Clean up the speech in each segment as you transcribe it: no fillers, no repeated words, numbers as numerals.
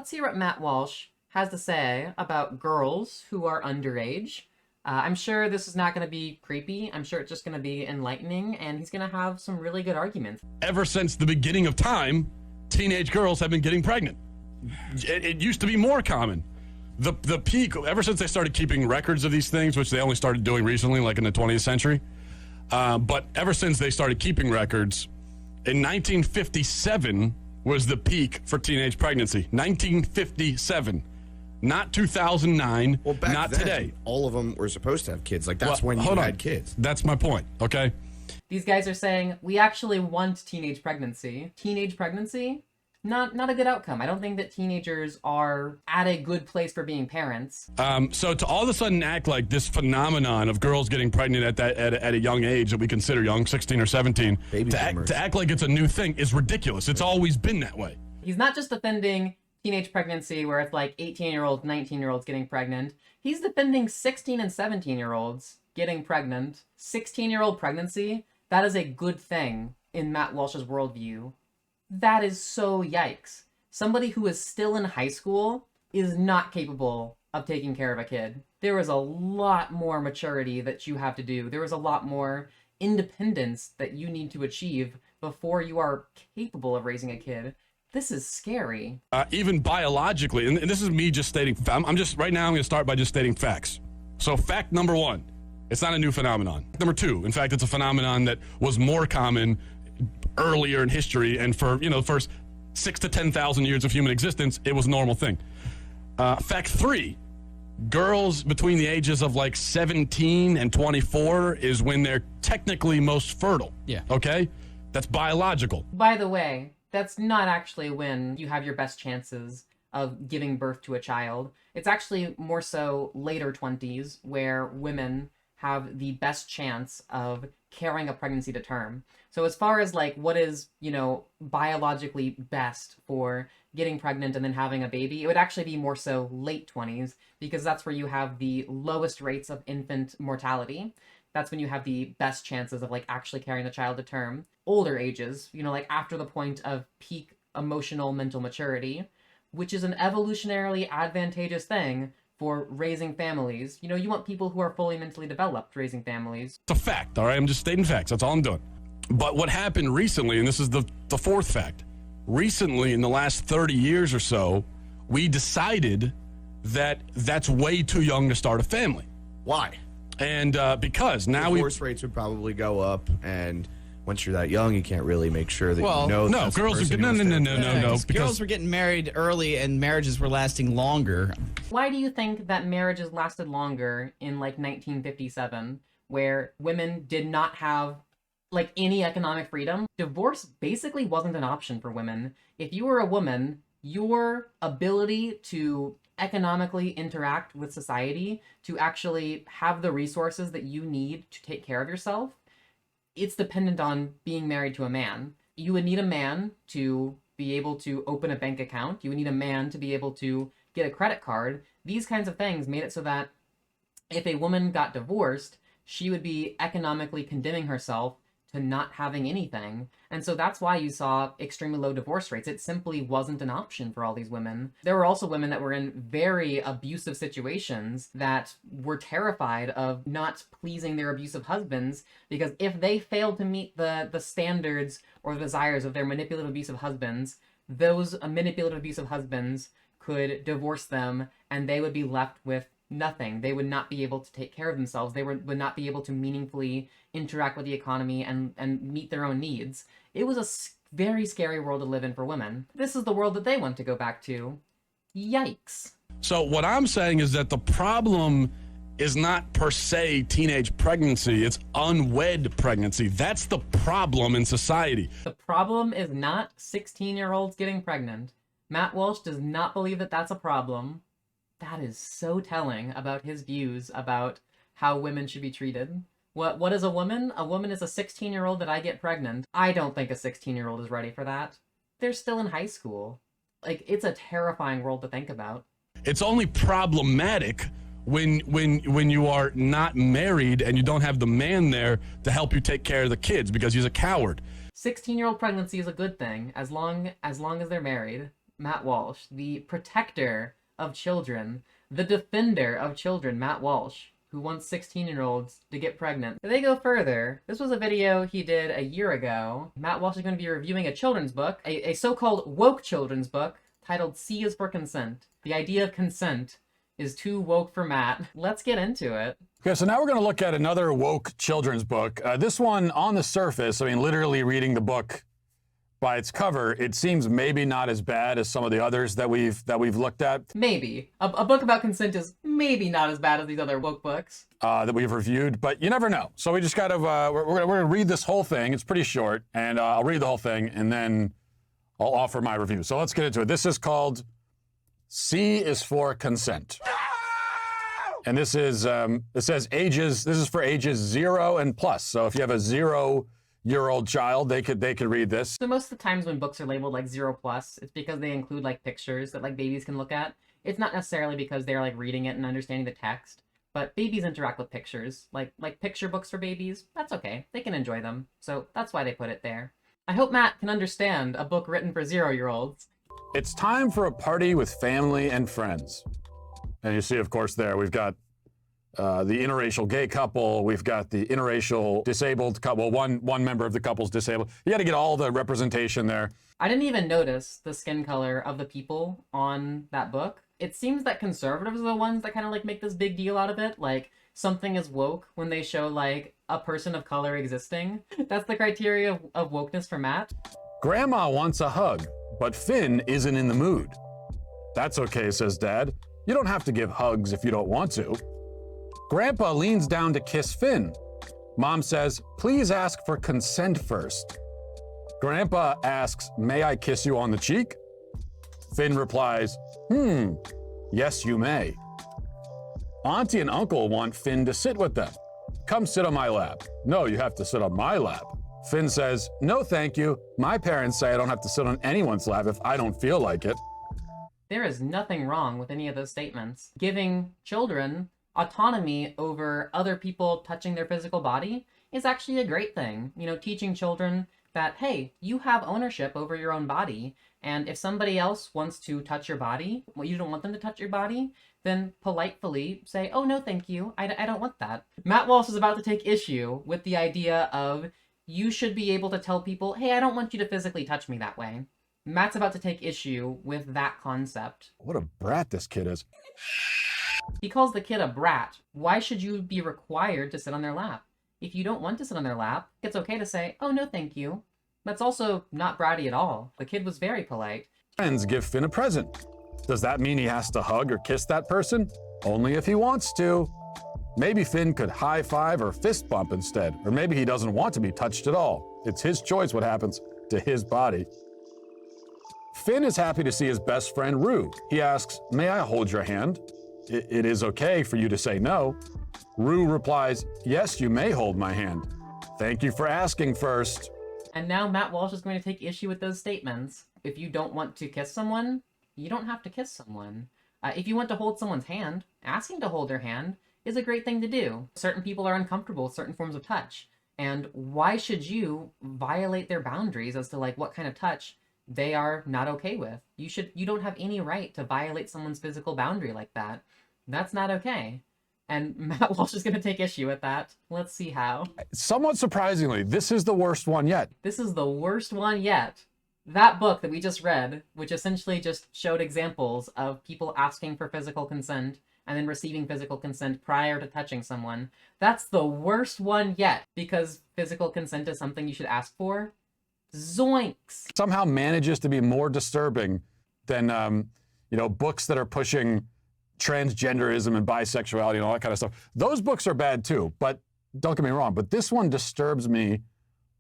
let's hear what Matt Walsh has to say about girls who are underage. I'm sure this is not going to be creepy. I'm sure it's just going to be enlightening, and he's going to have some really good arguments. Ever since the beginning of time, teenage girls have been getting pregnant. It used to be more common. The peak, ever since they started keeping records of these things, which they only started doing recently, like in the 20th century, but ever since they started keeping records, in 1957 was the peak for teenage pregnancy. 1957. Not 2009, well, back not then, today. All of them were supposed to have kids. Like, that's when you had kids. That's my point, okay? These guys are saying, we actually want teenage pregnancy. Teenage pregnancy? Not a good outcome. I don't think that teenagers are at a good place for being parents. So to all of a sudden act like this phenomenon of girls getting pregnant at a young age that we consider young, 16 or 17, to act like it's a new thing is ridiculous. It's always been that way. He's not just defending teenage pregnancy where it's like 18-year-olds, 19-year-olds getting pregnant. He's defending 16 and 17-year-olds getting pregnant. 16-year-old pregnancy, that is a good thing in Matt Walsh's worldview. That is so yikes. Somebody who is still in high school is not capable of taking care of a kid. There is a lot more maturity that you have to do. There is a lot more independence that you need to achieve before you are capable of raising a kid. This is scary. Even biologically, and this is me just stating, right now I'm going to start by just stating facts. So fact number one, it's not a new phenomenon. Number two, in fact, it's a phenomenon that was more common earlier in history, and for, the first 6,000 to 10,000 years of human existence, it was a normal thing. Fact three, girls between the ages of like 17 and 24 is when they're technically most fertile. Yeah. Okay? That's biological. By the way, that's not actually when you have your best chances of giving birth to a child. It's actually more so later 20s where women have the best chance of carrying a pregnancy to term. So as far as like what is, biologically best for getting pregnant and then having a baby, it would actually be more so late 20s because that's where you have the lowest rates of infant mortality. That's when you have the best chances of like actually carrying the child to term. Older ages, like after the point of peak emotional mental maturity, which is an evolutionarily advantageous thing for raising families. You want people who are fully mentally developed raising families. It's a fact, all right? I'm just stating facts. That's all I'm doing. But what happened recently, and this is the fourth fact, recently in the last 30 years or so, we decided that that's way too young to start a family. Why? And because now divorce rates would probably go up, and once you're that young, you can't really make sure that no, girls are no. Because girls were getting married early, and marriages were lasting longer. Why do you think that marriages lasted longer in like 1957, where women did not have like any economic freedom? Divorce basically wasn't an option for women. If you were a woman, your ability to economically interact with society, to actually have the resources that you need to take care of yourself, it's dependent on being married to a man. You would need a man to be able to open a bank account. You would need a man to be able to get a credit card. These kinds of things made it so that if a woman got divorced, she would be economically condemning herself to not having anything. And so that's why you saw extremely low divorce rates. It simply wasn't an option for all these women. There were also women that were in very abusive situations that were terrified of not pleasing their abusive husbands, because if they failed to meet the standards or the desires of their manipulative abusive husbands, those manipulative abusive husbands could divorce them and they would be left with nothing. They would not be able to take care of themselves. They would not be able to meaningfully interact with the economy and meet their own needs. It was a very scary world to live in for women. This is the world that they want to go back to. Yikes. So what I'm saying is that the problem is not per se teenage pregnancy, it's unwed pregnancy. That's the problem in society. The problem is not 16-year-olds getting pregnant. Matt Walsh does not believe that that's a problem. That is so telling about his views about how women should be treated. What is a woman? A woman is a 16-year-old that I get pregnant. I don't think a 16-year-old is ready for that. They're still in high school. Like, it's a terrifying world to think about. It's only problematic when you are not married and you don't have the man there to help you take care of the kids because he's a coward. 16-year-old pregnancy is a good thing as long as they're married. Matt Walsh, the protector of children, the defender of children, Matt Walsh, who wants 16-year-olds to get pregnant. They go further. This was a video he did a year ago. Matt Walsh is going to be reviewing a children's book, a so-called woke children's book titled C is for Consent. The idea of consent is too woke for Matt. Let's get into it. Okay, so now we're going to look at another woke children's book. This one, on the surface, I mean, literally reading the book by its cover, it seems maybe not as bad as some of the others that we've looked at. Maybe. A book about consent is maybe not as bad as these other woke books. That we've reviewed, but you never know. So we just got to, we're going to read this whole thing. It's pretty short, and I'll read the whole thing, and then I'll offer my review. So let's get into it. This is called C is for Consent. And this is, it says ages, this is for ages 0 and plus. So if you have a 0-year-old child, they could read this. So most of the times when books are labeled like 0 plus, it's because they include like pictures that like babies can look at. It's not necessarily because they're like reading it and understanding the text, but babies interact with pictures. Like picture books for babies, that's okay. They can enjoy them. So that's why they put it there. I hope Matt can understand a book written for 0-year-olds. It's time for a party with family and friends. And you see, of course, there we've got the interracial gay couple. We've got the interracial disabled couple. One member of the couple's disabled. You got to get all the representation there. I didn't even notice the skin color of the people on that book. It seems that conservatives are the ones that kind of like make this big deal out of it. Like something is woke when they show like a person of color existing. That's the criteria of wokeness for Matt. Grandma wants a hug, but Finn isn't in the mood. That's okay, says Dad. You don't have to give hugs if you don't want to. Grandpa leans down to kiss Finn. Mom says, please ask for consent first. Grandpa asks, may I kiss you on the cheek? Finn replies, yes, you may. Auntie and Uncle want Finn to sit with them. Come sit on my lap. No, you have to sit on my lap. Finn says, no, thank you. My parents say I don't have to sit on anyone's lap if I don't feel like it. There is nothing wrong with any of those statements. Giving children autonomy over other people touching their physical body is actually a great thing. You know, teaching children that, hey, you have ownership over your own body, and if somebody else wants to touch your body, well, you don't want them to touch your body, then politely say, oh, no, thank you, I don't want that. Matt Walsh is about to take issue with the idea of you should be able to tell people, hey, I don't want you to physically touch me that way. Matt's about to take issue with that concept. What a brat this kid is. He calls the kid a brat. Why should you be required to sit on their lap? If you don't want to sit on their lap, it's okay to say, oh, no, thank you. That's also not bratty at all. The kid was very polite. Friends give Finn a present. Does that mean he has to hug or kiss that person? Only if he wants to. Maybe Finn could high five or fist bump instead. Or maybe he doesn't want to be touched at all. It's his choice what happens to his body. Finn is happy to see his best friend Rue. He asks, may I hold your hand? It is okay for you to say no. Rue replies, yes, you may hold my hand. Thank you for asking first. And now Matt Walsh is going to take issue with those statements. If you don't want to kiss someone, you don't have to kiss someone. If you want to hold someone's hand, asking to hold their hand is a great thing to do. Certain people are uncomfortable with certain forms of touch. And why should you violate their boundaries as to like what kind of touch they are not okay with? You don't have any right to violate someone's physical boundary like that. That's not okay. And Matt Walsh is going to take issue with that. Let's see how. Somewhat surprisingly, this is the worst one yet. This is the worst one yet. That book that we just read, which essentially just showed examples of people asking for physical consent and then receiving physical consent prior to touching someone, that's the worst one yet, because physical consent is something you should ask for. Zoinks! Somehow manages to be more disturbing than, books that are pushing transgenderism and bisexuality and all that kind of stuff. Those books are bad too, but don't get me wrong, but this one disturbs me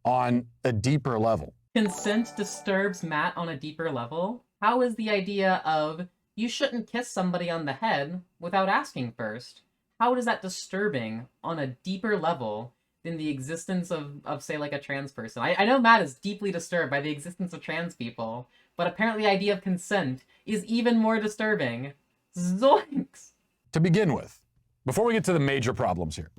on a deeper level. Consent disturbs Matt on a deeper level? How is the idea of you shouldn't kiss somebody on the head without asking first? How is that disturbing on a deeper level than the existence of say, like a trans person? I know Matt is deeply disturbed by the existence of trans people, but apparently the idea of consent is even more disturbing. Zoinks! To begin with, before we get to the major problems here,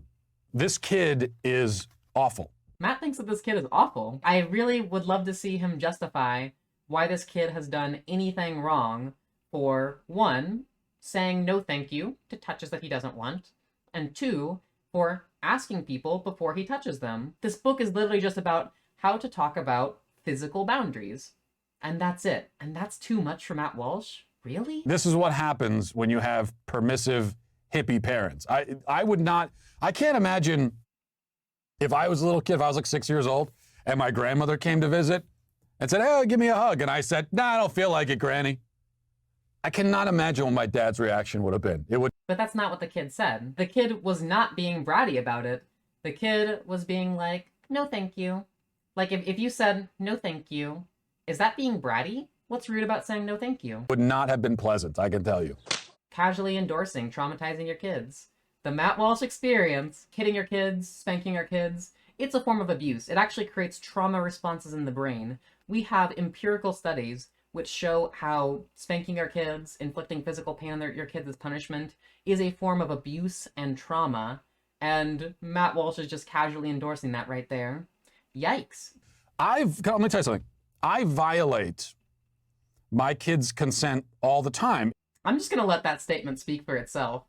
this kid is awful. Matt thinks that this kid is awful. I really would love to see him justify why this kid has done anything wrong for, one, saying no thank you to touches that he doesn't want, and two, for asking people before he touches them. This book is literally just about how to talk about physical boundaries. And that's it. And that's too much for Matt Walsh? Really? This is what happens when you have permissive hippie parents. I can't imagine if I was a little kid, if I was like 6 years old, and my grandmother came to visit and said, "Hey, give me a hug." And I said, "Nah, I don't feel like it, Granny." I cannot imagine what my dad's reaction would have been. It would. But that's not what the kid said. The kid was not being bratty about it. The kid was being like, no thank you. Like, if you said, no thank you, is that being bratty? What's rude about saying no thank you? Would not have been pleasant, I can tell you. Casually endorsing traumatizing your kids. The Matt Walsh experience, hitting your kids, spanking your kids, it's a form of abuse. It actually creates trauma responses in the brain. We have empirical studies which show how spanking your kids, inflicting physical pain on your kids as punishment, is a form of abuse and trauma. And Matt Walsh is just casually endorsing that right there. Yikes. Let me tell you something. I violate my kids' consent all the time. I'm just going to let that statement speak for itself.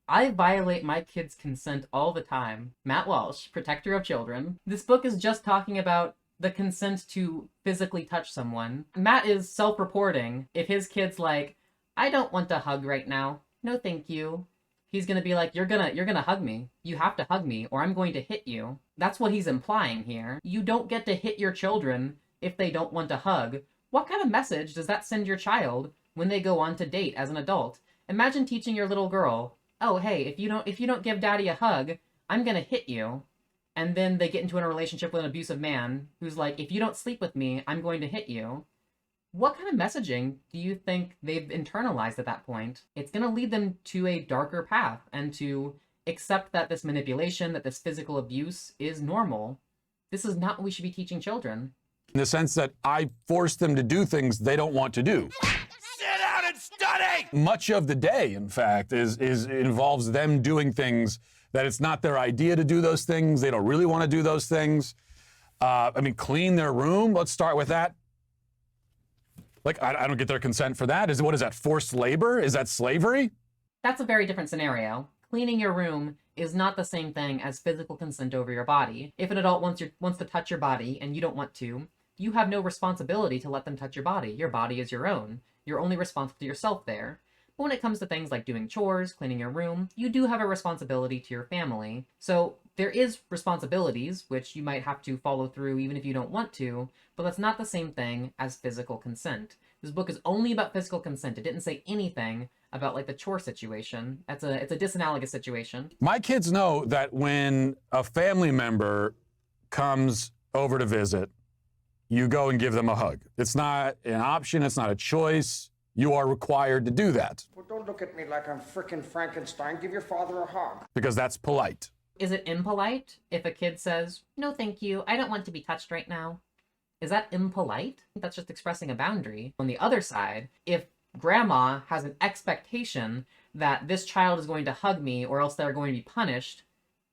I violate my kids' consent all the time. Matt Walsh, protector of children. This book is just talking about the consent to physically touch someone. Matt is self-reporting. If his kid's like, I don't want to hug right now. No, thank you. He's gonna be like, you're gonna hug me. You have to hug me, or I'm going to hit you. That's what he's implying here. You don't get to hit your children if they don't want to hug. What kind of message does that send your child when they go on to date as an adult? Imagine teaching your little girl, oh hey, if you don't give daddy a hug, I'm gonna hit you. And then they get into a relationship with an abusive man who's like, if you don't sleep with me, I'm going to hit you. What kind of messaging do you think they've internalized at that point? It's going to lead them to a darker path and to accept that this manipulation, that this physical abuse is normal. This is not what we should be teaching children. In the sense that I force them to do things they don't want to do. Sit down and study! Much of the day, in fact, involves them doing things that it's not their idea to do those things. They don't really want to do those things. Clean their room. Let's start with that. Like, I don't get their consent for that. What is that, forced labor? Is that slavery? That's a very different scenario. Cleaning your room is not the same thing as physical consent over your body. If an adult wants to touch your body and you don't want to, you have no responsibility to let them touch your body. Your body is your own. You're only responsible to yourself there. But when it comes to things like doing chores, cleaning your room, you do have a responsibility to your family. So there is responsibilities, which you might have to follow through even if you don't want to, but that's not the same thing as physical consent. This book is only about physical consent. It didn't say anything about like the chore situation. It's a disanalogous situation. My kids know that when a family member comes over to visit, you go and give them a hug. It's not an option. It's not a choice. You are required to do that. Well, don't look at me like I'm frickin' Frankenstein. Give your father a hug. Because that's polite. Is it impolite if a kid says, no thank you, I don't want to be touched right now? Is that impolite? That's just expressing a boundary. On the other side, if grandma has an expectation that this child is going to hug me or else they're going to be punished,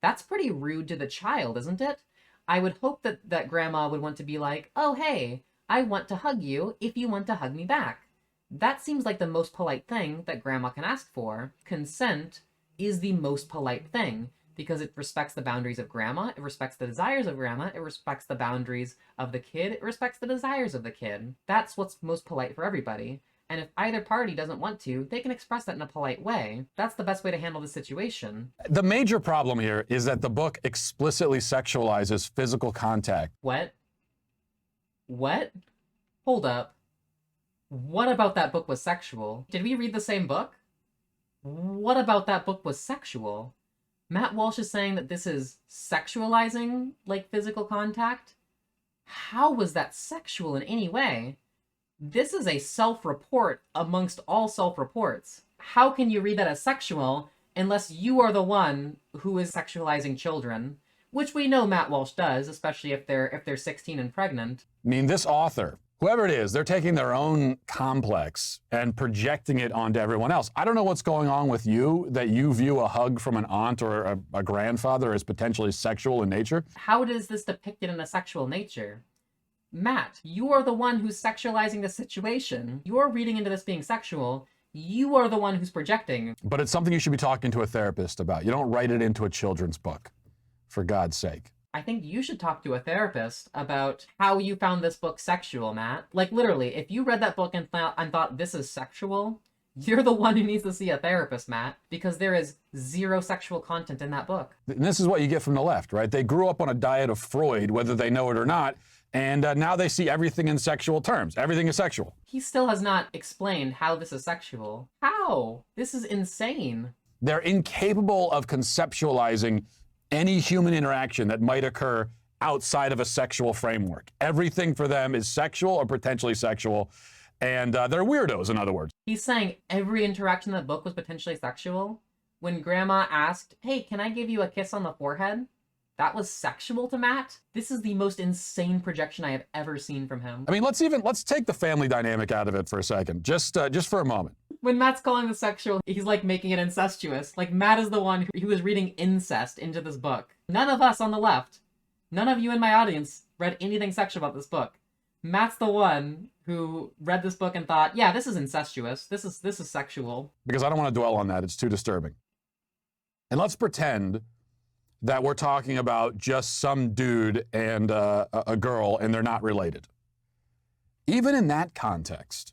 that's pretty rude to the child, isn't it? I would hope that grandma would want to be like, oh hey, I want to hug you if you want to hug me back. That seems like the most polite thing that grandma can ask for. Consent is the most polite thing because it respects the boundaries of grandma, it respects the desires of grandma, it respects the boundaries of the kid, it respects the desires of the kid. That's what's most polite for everybody. And if either party doesn't want to, they can express that in a polite way. That's the best way to handle the situation. The major problem here is that the book explicitly sexualizes physical contact. What? What? Hold up. What about that book was sexual? Did we read the same book? What about that book was sexual? Matt Walsh is saying that this is sexualizing, like, physical contact? How was that sexual in any way? This is a self-report amongst all self-reports. How can you read that as sexual unless you are the one who is sexualizing children? Which we know Matt Walsh does, especially if they're 16 and pregnant. I mean, this author, whoever it is, they're taking their own complex and projecting it onto everyone else. I don't know what's going on with you, that you view a hug from an aunt or a grandfather as potentially sexual in nature. How is this depicted in a sexual nature? Matt, you are the one who's sexualizing the situation. You're reading into this being sexual. You are the one who's projecting. But it's something you should be talking to a therapist about. You don't write it into a children's book, for God's sake. I think you should talk to a therapist about how you found this book sexual, Matt. Like, literally, if you read that book and thought this is sexual, you're the one who needs to see a therapist, Matt, because there is zero sexual content in that book. And this is what you get from the left, right? They grew up on a diet of Freud, whether they know it or not, and now they see everything in sexual terms. Everything is sexual. He still has not explained how this is sexual. How? This is insane. They're incapable of conceptualizing any human interaction that might occur outside of a sexual framework. Everything for them is sexual or potentially sexual, and they're weirdos, in other words. He's saying every interaction in the book was potentially sexual. When Grandma asked, hey, can I give you a kiss on the forehead? That was sexual to Matt? This is the most insane projection I have ever seen from him. I mean, let's take the family dynamic out of it for a second, just for a moment. When Matt's calling this sexual, he's like making it incestuous. Like Matt is the one who was reading incest into this book. None of us on the left, none of you in my audience read anything sexual about this book. Matt's the one who read this book and thought, yeah, this is incestuous. This is sexual. Because I don't want to dwell on that. It's too disturbing. And let's pretend that we're talking about just some dude and a girl and they're not related. Even in that context,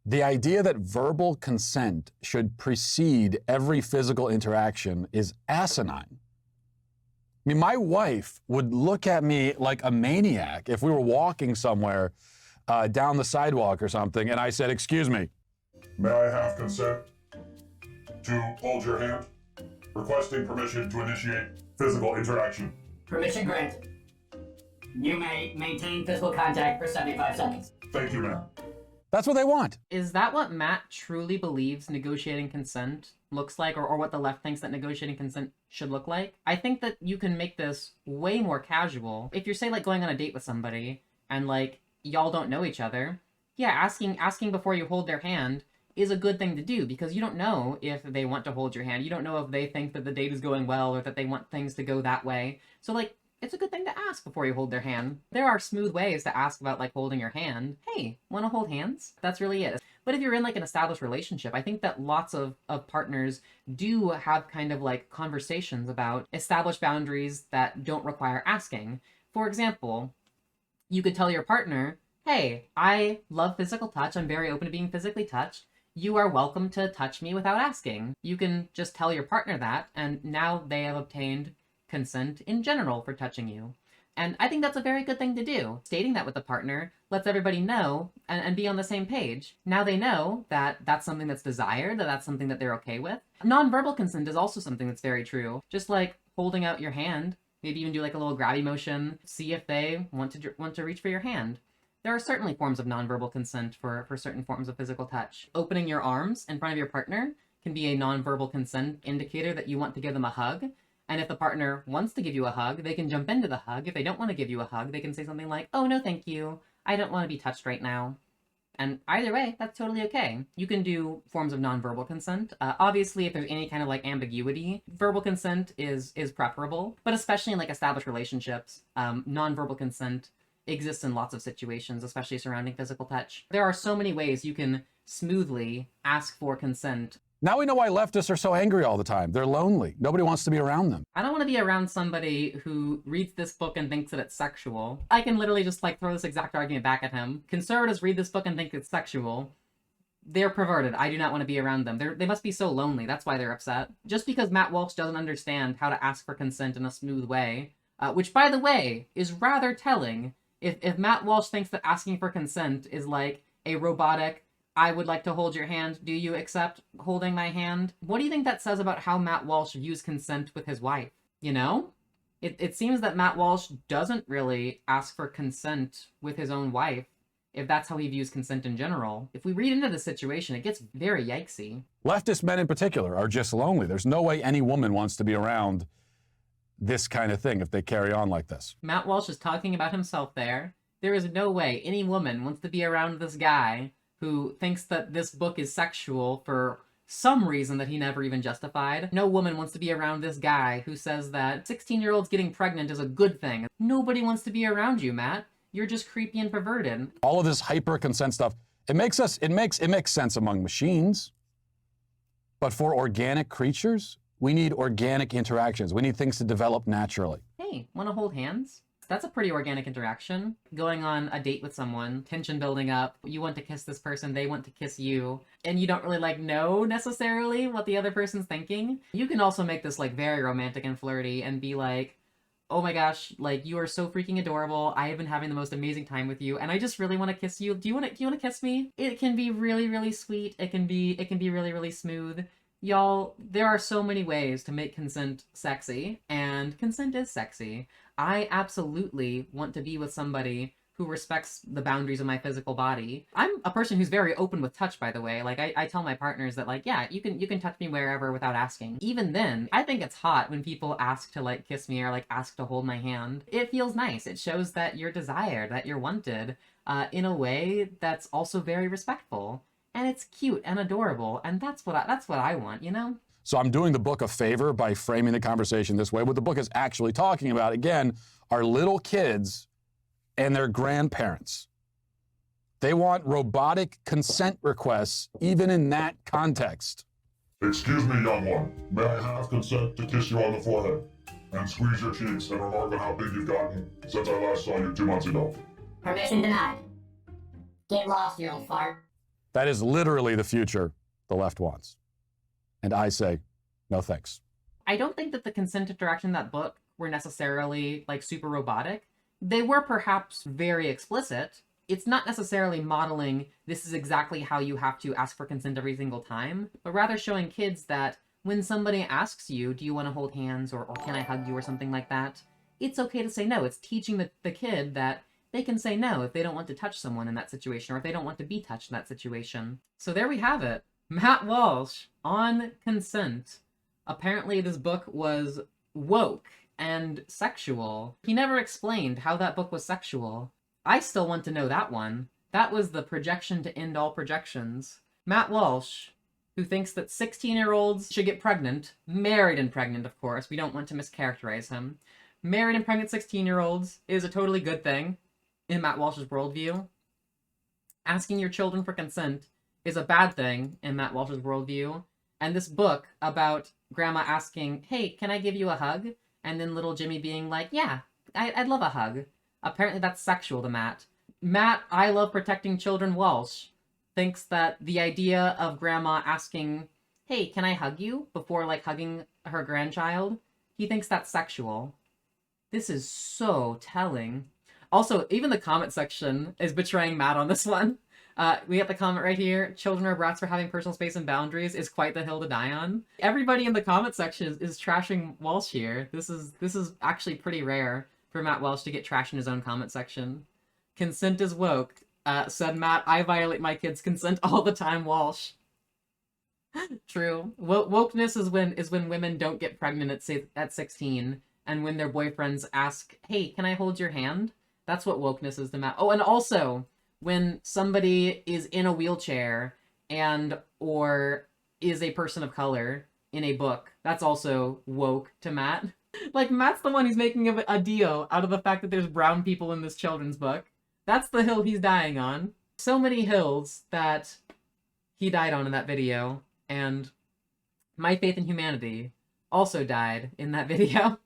the idea that verbal consent should precede every physical interaction is asinine. I mean, my wife would look at me like a maniac if we were walking somewhere down the sidewalk or something, and I said, excuse me. May I have consent to hold your hand? Requesting permission to initiate physical interaction. Permission granted. You may maintain physical contact for 75 seconds. Thank you, ma'am. That's what they want. Is that what Matt truly believes negotiating consent looks like, or what the left thinks that negotiating consent should look like? I think that you can make this way more casual. If you're, say, like, going on a date with somebody, and, like, y'all don't know each other, yeah, asking before you hold their hand is a good thing to do, because you don't know if they want to hold your hand. You don't know if they think that the date is going well, or that they want things to go that way. So, like, it's a good thing to ask before you hold their hand. There are smooth ways to ask about, like, holding your hand. Hey, want to hold hands? That's really it. But if you're in, like, an established relationship, I think that lots of partners do have kind of, like, conversations about established boundaries that don't require asking. For example, you could tell your partner, hey, I love physical touch. I'm very open to being physically touched. You are welcome to touch me without asking. You can just tell your partner that, and now they have obtained consent in general for touching you. And I think that's a very good thing to do. Stating that with the partner lets everybody know and be on the same page. Now they know that that's something that's desired, that that's something that they're okay with. Nonverbal consent is also something that's very true. Just like holding out your hand, maybe even do like a little grabby motion, see if they want to reach for your hand. There are certainly forms of nonverbal consent for certain forms of physical touch. Opening your arms in front of your partner can be a nonverbal consent indicator that you want to give them a hug. And if the partner wants to give you a hug, they can jump into the hug. If they don't want to give you a hug, they can say something like, oh, no, thank you. I don't want to be touched right now. And either way, that's totally okay. You can do forms of nonverbal consent. Obviously, if there's any kind of like ambiguity, verbal consent is preferable. But especially in like established relationships, nonverbal consent exists in lots of situations, especially surrounding physical touch. There are so many ways you can smoothly ask for consent. Now we know why leftists are so angry all the time. They're lonely. Nobody wants to be around them. I don't want to be around somebody who reads this book and thinks that it's sexual. I can literally just like throw this exact argument back at him. Conservatives read this book and think it's sexual. They're perverted. I do not want to be around them. They must be so lonely. That's why they're upset. Just because Matt Walsh doesn't understand how to ask for consent in a smooth way, which, by the way, is rather telling. If Matt Walsh thinks that asking for consent is like a robotic, I would like to hold your hand, do you accept holding my hand? What do you think that says about how Matt Walsh views consent with his wife? You know? It seems that Matt Walsh doesn't really ask for consent with his own wife, if that's how he views consent in general. If we read into the situation, it gets very yikesy. Leftist men in particular are just lonely. There's no way any woman wants to be around this kind of thing if they carry on like this. Matt Walsh is talking about himself there. There is no way any woman wants to be around this guy who thinks that this book is sexual for some reason that he never even justified. No woman wants to be around this guy who says that 16-year-olds getting pregnant is a good thing. Nobody wants to be around you, Matt. you're just creepy and perverted. All of this hyper consent stuff, it makes sense among machines. But for organic creatures, we need organic interactions. We need things to develop naturally. Hey, want to hold hands? That's a pretty organic interaction. Going on a date with someone, tension building up, you want to kiss this person, they want to kiss you, and you don't really like know necessarily what the other person's thinking. You can also make this like very romantic and flirty and be like, oh my gosh, like you are so freaking adorable. I have been having the most amazing time with you and I just really want to kiss you. Do you want to kiss me? It can be really, really sweet. It can be really, really smooth. Y'all, there are so many ways to make consent sexy, and consent is sexy. I absolutely want to be with somebody who respects the boundaries of my physical body. I'm a person who's very open with touch, by the way. Like, I tell my partners that, like, yeah, you can touch me wherever without asking. Even then, I think it's hot when people ask to, like, kiss me or, like, ask to hold my hand. It feels nice. It shows that you're desired, that you're wanted, in a way that's also very respectful. And it's cute and adorable, and that's what I want, you know? So I'm doing the book a favor by framing the conversation this way. What the book is actually talking about, again, are little kids and their grandparents. They want robotic consent requests, even in that context. Excuse me, young one. May I have consent to kiss you on the forehead and squeeze your cheeks and remark on how big you've gotten since I last saw you 2 months ago? Permission denied. Get lost, you old fart. That is literally the future the left wants. And I say, no thanks. I don't think that the consent interaction in that book were necessarily, like, super robotic. They were perhaps very explicit. It's not necessarily modeling this is exactly how you have to ask for consent every single time, but rather showing kids that when somebody asks you, do you want to hold hands or can I hug you or something like that, it's okay to say no. It's teaching the kid that they can say no if they don't want to touch someone in that situation or if they don't want to be touched in that situation. So there we have it. Matt Walsh on consent. Apparently this book was woke and sexual. He never explained how that book was sexual. I still want to know that one. That was the projection to end all projections. Matt Walsh, who thinks that 16-year-olds should get pregnant, married and pregnant, of course. We don't want to mischaracterize him. Married and pregnant 16-year-olds is a totally good thing in Matt Walsh's worldview. Asking your children for consent is a bad thing in Matt Walsh's worldview. And this book about grandma asking, hey, can I give you a hug? And then little Jimmy being like, yeah, I'd love a hug. Apparently that's sexual to Matt. Matt, I love protecting children Walsh, thinks that the idea of grandma asking, hey, can I hug you? Before, like, hugging her grandchild, he thinks that's sexual. This is so telling. Also, even the comment section is betraying Matt on this one. We got the comment right here. Children are brats for having personal space and boundaries is quite the hill to die on. Everybody in the comment section is trashing Walsh here. This is actually pretty rare for Matt Walsh to get trashed in his own comment section. Consent is woke, said Matt. I violate my kids' consent all the time, Walsh. True. Wokeness is when women don't get pregnant at 16, and when their boyfriends ask, hey, can I hold your hand? That's what wokeness is to Matt. Oh, and also, when somebody is in a wheelchair and or is a person of color in a book, that's also woke to Matt. Like, Matt's the one who's making a deal out of the fact that there's brown people in this children's book. That's the hill he's dying on. So many hills that he died on in that video, and my faith in humanity also died in that video.